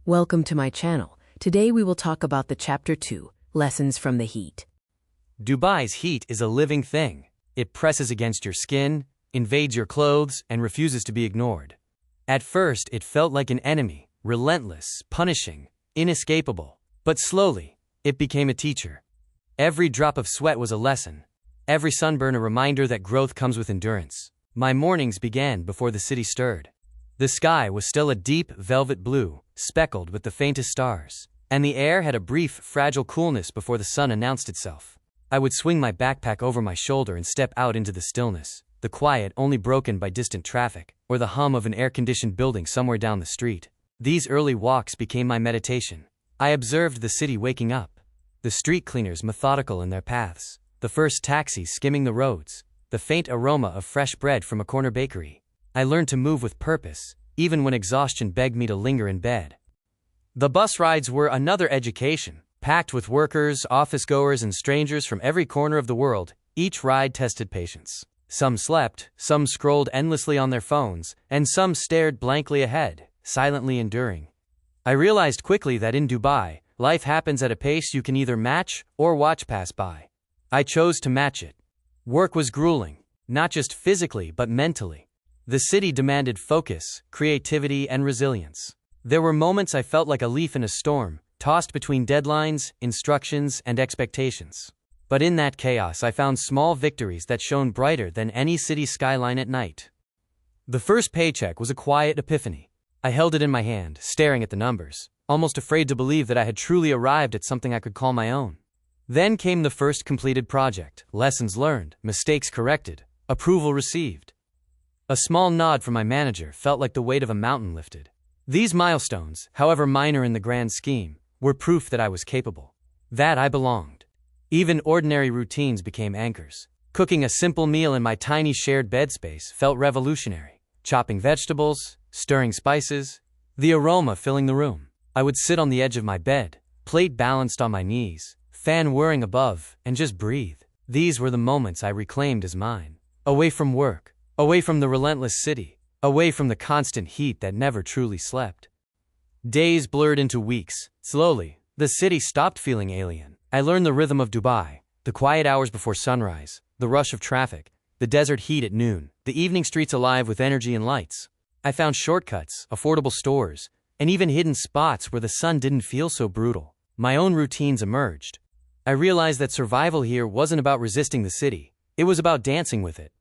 Welcome to my channel. Today we will talk about the Chapter 2, Lessons from the Heat. Dubai's heat is a living thing. It presses against your skin, invades your clothes, and refuses to be ignored. At first, it felt like an enemy, relentless, punishing, inescapable. But slowly, it became a teacher. Every drop of sweat was a lesson. Every sunburn a reminder that growth comes with endurance. My mornings began before the city stirred. The sky was still a deep, velvet blue, speckled with the faintest stars, and the air had a brief, fragile coolness before the sun announced itself. I would swing my backpack over my shoulder and step out into the stillness, the quiet only broken by distant traffic, or the hum of an air-conditioned building somewhere down the street. These early walks became my meditation. I observed the city waking up, the street cleaners methodical in their paths, the first taxis skimming the roads, the faint aroma of fresh bread from a corner bakery. I learned to move with purpose, even when exhaustion begged me to linger in bed. The bus rides were another education, packed with workers, office-goers, and strangers from every corner of the world. Each ride tested patience. Some slept, some scrolled endlessly on their phones, and some stared blankly ahead, silently enduring. I realized quickly that in Dubai, life happens at a pace you can either match or watch pass by. I chose to match it. Work was grueling, not just physically but mentally. The city demanded focus, creativity, and resilience. There were moments I felt like a leaf in a storm, tossed between deadlines, instructions, and expectations. But in that chaos I found small victories that shone brighter than any city skyline at night. The first paycheck was a quiet epiphany. I held it in my hand, staring at the numbers, almost afraid to believe that I had truly arrived at something I could call my own. Then came the first completed project, lessons learned, mistakes corrected, approval received. A small nod from my manager felt like the weight of a mountain lifted. These milestones, however minor in the grand scheme, were proof that I was capable, that I belonged. Even ordinary routines became anchors. Cooking a simple meal in my tiny shared bed space felt revolutionary. Chopping vegetables, stirring spices, the aroma filling the room. I would sit on the edge of my bed, plate balanced on my knees, fan whirring above, and just breathe. These were the moments I reclaimed as mine. Away from work, away from the relentless city, away from the constant heat that never truly slept. Days blurred into weeks. Slowly, the city stopped feeling alien. I learned the rhythm of Dubai, the quiet hours before sunrise, the rush of traffic, the desert heat at noon, the evening streets alive with energy and lights. I found shortcuts, affordable stores, and even hidden spots where the sun didn't feel so brutal. My own routines emerged. I realized that survival here wasn't about resisting the city, it was about dancing with it.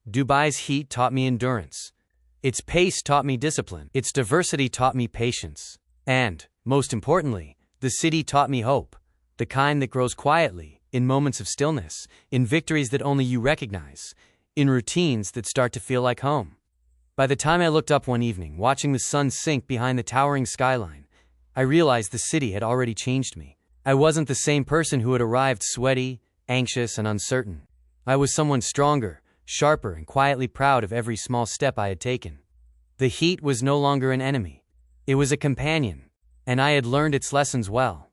Dubai's heat taught me endurance. Its pace taught me discipline. Its diversity taught me patience. And, most importantly, the city taught me hope, the kind that grows quietly, in moments of stillness, in victories that only you recognize, in routines that start to feel like home. By the time I looked up one evening, watching the sun sink behind the towering skyline, I realized the city had already changed me. I wasn't the same person who had arrived sweaty, anxious, and uncertain. I was someone stronger, sharper, and quietly proud of every small step I had taken. The heat was no longer an enemy. It was a companion, and I had learned its lessons well.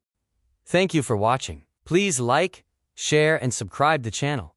Thank you for watching. Please like, share, and subscribe the channel.